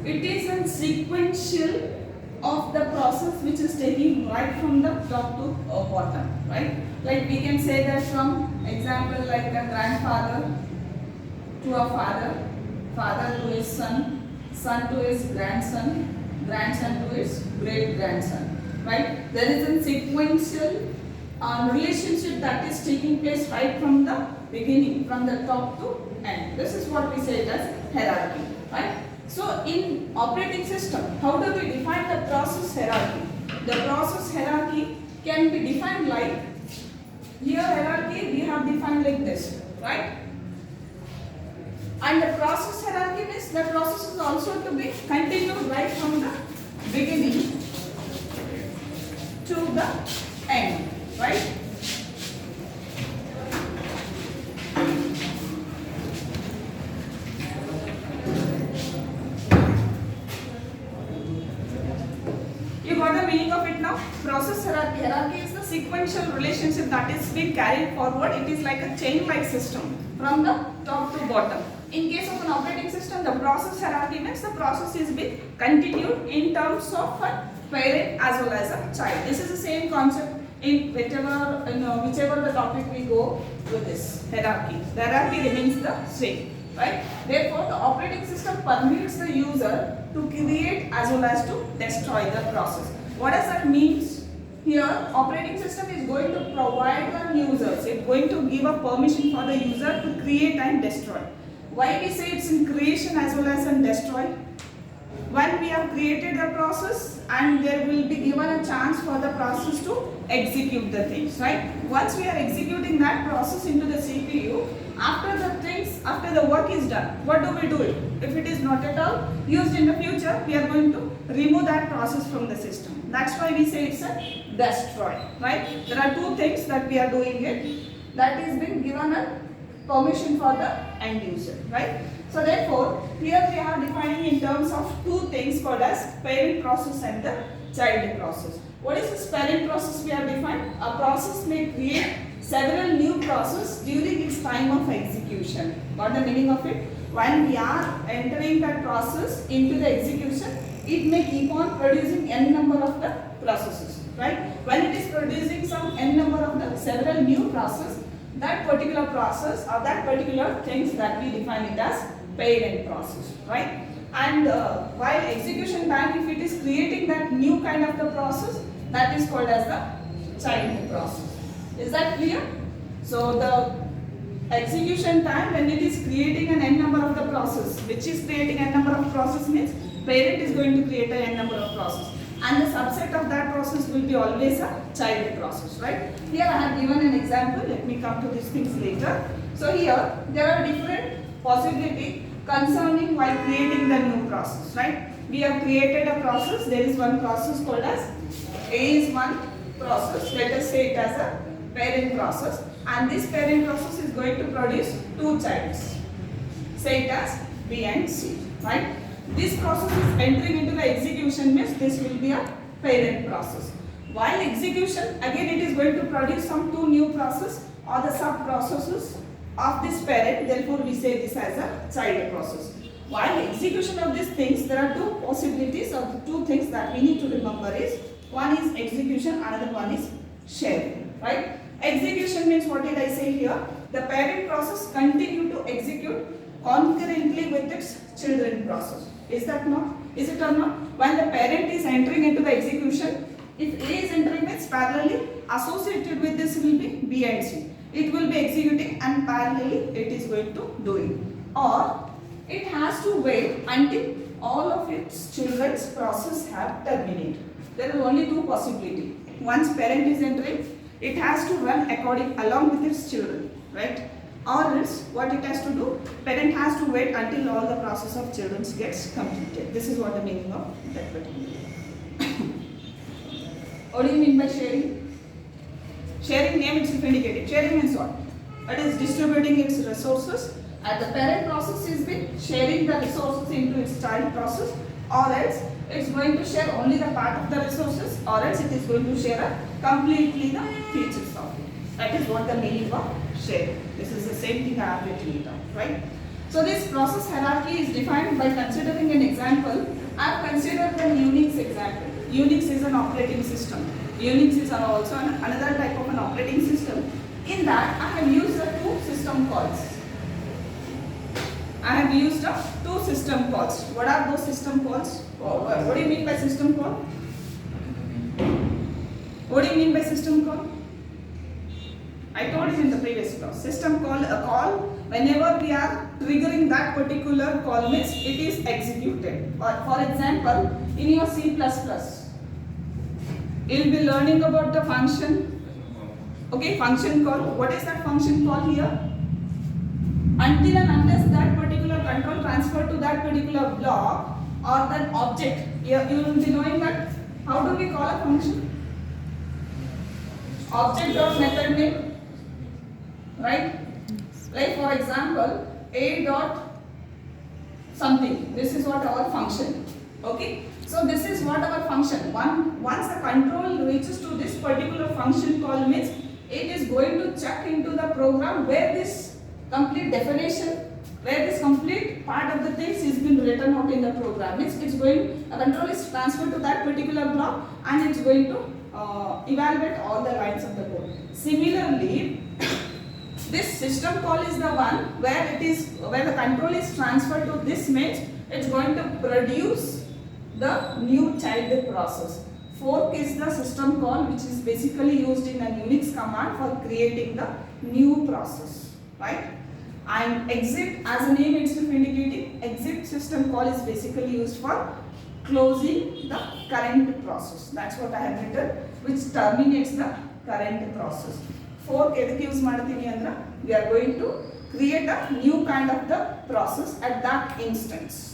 it is a sequential of the process which is taking right from the top to bottom, right? Like we can say that from example like a grandfather to a father, father to his son, son to his grandson, grandson to his great grandson, right? There is a sequential relationship that is taking place right from the beginning, from the top to end. This is what we say as hierarchy, right? So in operating system, how do we define the process hierarchy? The process hierarchy can be defined like, here hierarchy we have defined like this, right? And the process hierarchy means the process is also to be continued right from the beginning to the end, right? You got the meaning of it now? Process hierarchy. Hierarchy is the sequential relationship that is being carried forward. It is like a chain-like system from the top to bottom. In case of an operating system, the process hierarchy means the process is being continued in terms of a parent as well as a child. This is the same concept in whichever the topic we go with this hierarchy. The hierarchy remains the same, right? Therefore, the operating system permits the user to create as well as to destroy the process. What does that mean? Here, operating system is going to provide the users. It's going to give a permission for the user to create and destroy. Why we say it's in creation as well as in destroy? When we have created a process and there will be given a chance for the process to execute the things, right? Once we are executing that process into the CPU, after the work is done, what do we do it? If it is not at all used in the future, we are going to remove that process from the system. That's why we say it's a destroy, right? There are two things that we are doing it. That is being given a permission for the end user, right? So therefore, here we are defining in terms of two things called as parent process and the child process. What is this parent process we have defined? A process may create several new processes during its time of execution. Got the meaning of it? When we are entering that process into the execution, it may keep on producing n number of the processes, right? When it is producing some n number of the several new processes, that particular process or that particular things that we define it as parent process, right? And while execution time, if it is creating that new kind of the process, that is called as the child process. Is that clear? So the execution time when it is creating an n number of the process, which is creating n number of process means parent is going to create a n number of process. And the subset of that process will be always a child process, right? Here I have given an example. Let me come to these things later. So here there are different possibilities concerning while creating the new process, right? We have created a process. There is one process called as A is one process. Let us say it as a parent process, and this parent process is going to produce two childs. Say it as B and C, right? This process is entering into the execution means this will be a parent process. While execution, again it is going to produce some two new process or the sub processes of this parent. Therefore, we say this as a child process. While execution of these things, there are two possibilities or the two things that we need to remember is one is execution, another one is sharing, right? Execution means what did I say here? The parent process continue to execute concurrently with its children process. Is that not? Is it or not? When the parent is entering into the execution, if A is entering means parallelly associated with this will be B and C. It will be executing and parallelly it is going to do it. Or it has to wait until all of its children's process have terminated. There are only two possibilities. Once parent is entering, it has to run along with its children, right? Or else what it has to do, parent has to wait until all the process of children gets completed. This is what the meaning of that particular. What do you mean by sharing? Sharing name itself indicated. Sharing means what? It is distributing its resources. And the parent process is been sharing the resources into its child process, or else it's going to share only the part of the resources, or else it is going to share completely the features of it. That is what the meaning of sharing. This is the same thing I have written it down, right? So this process hierarchy is defined by considering an example consider the Unix example. Unix is an operating system. Unix is also another type of an operating system. In that, I have used the two system calls. I have used two system calls. What are those system calls? What do you mean by system call? What do you mean by system call? I told you in the previous class. System call, a call, whenever we are triggering that particular call means it is executed. For example, in your C++, you will be learning about the function. Okay, function call. What is that function call here? Until and unless that particular control transfer to that particular block or that object, you will be knowing that how do we call a function? Object dot method name, right? Like for example, a dot something. This is what our function. Okay. So this is what our function. Once the control reaches to this particular function call means it is going to check into the program where this complete definition, where this complete part of the things is been written out in the program. Means it's going, a control is transferred to that particular block and it's going to evaluate all the lines of the code. Similarly, this system call is the one where the control is transferred to this means it's going to produce the new child process. Fork is the system call which is basically used in a Unix command for creating the new process, right? And exit, as a name itself indicating, exit system call is basically used for closing the current process. That's what I have written, which terminates the current process. Fork edhike use martini andra, we are going to create a new kind of the process at that instance.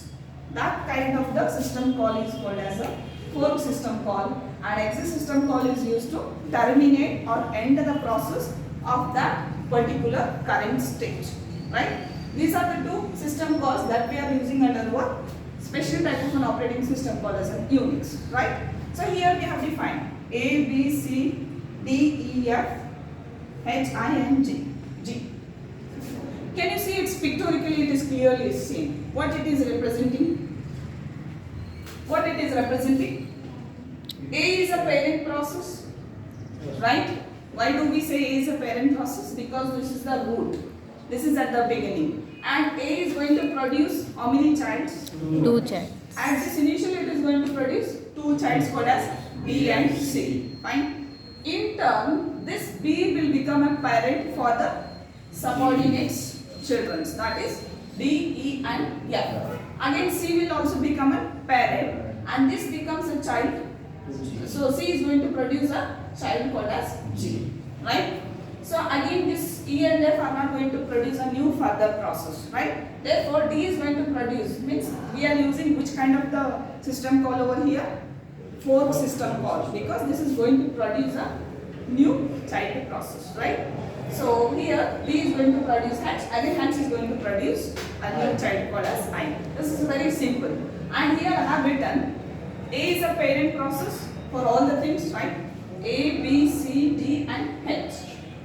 That kind of the system call is called as a fork system call, and exit system call is used to terminate or end the process of that particular current stage, right? These are the two system calls that we are using under one special type of an operating system called as a Unix, right? So here we have defined A, B, C, D, E, F, H, I, and G. Can you see it's pictorially, it is clearly seen what it is representing? What it is representing? A is a parent process, right? Why do we say A is a parent process? Because this is the root. This is at the beginning. And A is going to produce how many childs? 2 childs. And this initially it is going to produce 2 childs called as B and C. Fine. In turn, this B will become a parent for the subordinates children. That is D, E and F. Again C will also become a parent and this becomes a child. So C is going to produce a child called as G. Right? So again this E and F are not going to produce a new further process. Right? Therefore D is going to produce, means we are using which kind of the system call over here? Fork system call, because this is going to produce a new child process. Right? So here D is going to produce H, again H is going to produce a new child called as I. This is very simple. And here I have written A is a parent process for all the things, right? A, B, C, D and H.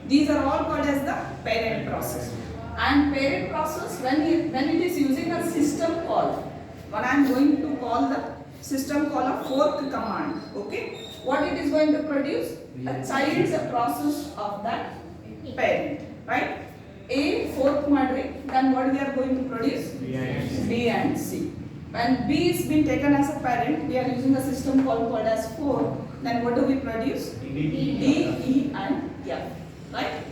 These are all called as the parent process. And parent process, when it is using a system call, when I am going to call the system call a fork command, okay? What it is going to produce? A child is a process of that parent, right? A fork madri, then what we are going to produce? B and C. When B is being taken as a parent, we are using a system call called as fork. Then what do we produce? D, E and F, right?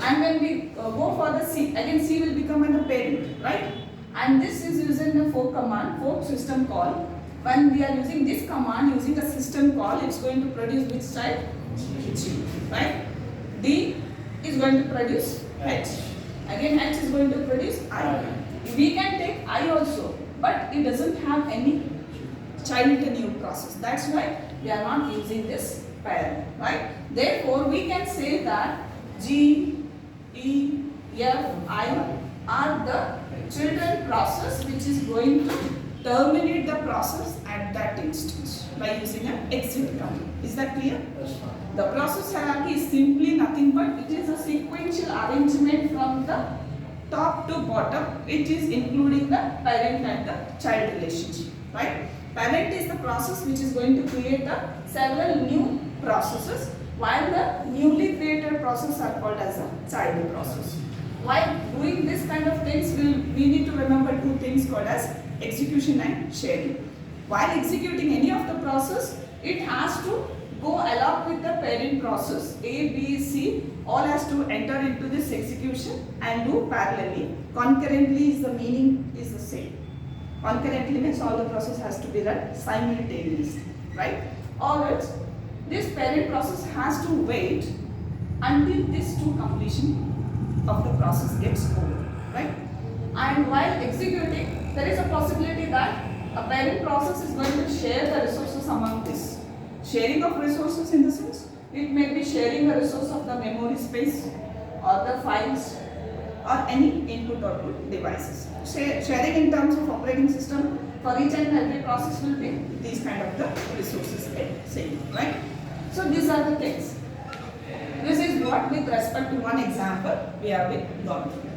And when we go for the C, again C will become a parent, right? And this is using the fork command, fork system call. When we are using this command using a system call, it's going to produce which child? G, right? D is going to produce H. Again H is going to produce I. We can take I also, but it doesn't have any child new process. That's why we are not using this parent, right? Therefore, we can say that G, E, F, I are the children process which is going to terminate the process at that instance by using an exit command. Is that clear? The process hierarchy is simply nothing but it is a sequential arrangement from the top to bottom. It is including the parent and the child relationship, right? Parent is the process which is going to create several new processes, while the newly created process are called as a child process. While doing this kind of things, we need to remember two things called as execution and sharing. While executing any of the process, it has to go along with the parent process. A, B, C all has to enter into this execution and do parallelly. Concurrently is the meaning is the same. Concurrently means all the process has to be run simultaneously, right? Or else this parent process has to wait until this to completion of the process gets over, right? And while executing, there is a possibility that a parent process is going to share the resources among this. Sharing of resources in the sense, it may be sharing the resource of the memory space or the files or any input or output devices. Sharing in terms of operating system for each and every process will be these kind of the resources same, right? So these are the things. This is what with respect to one example we have been gone through.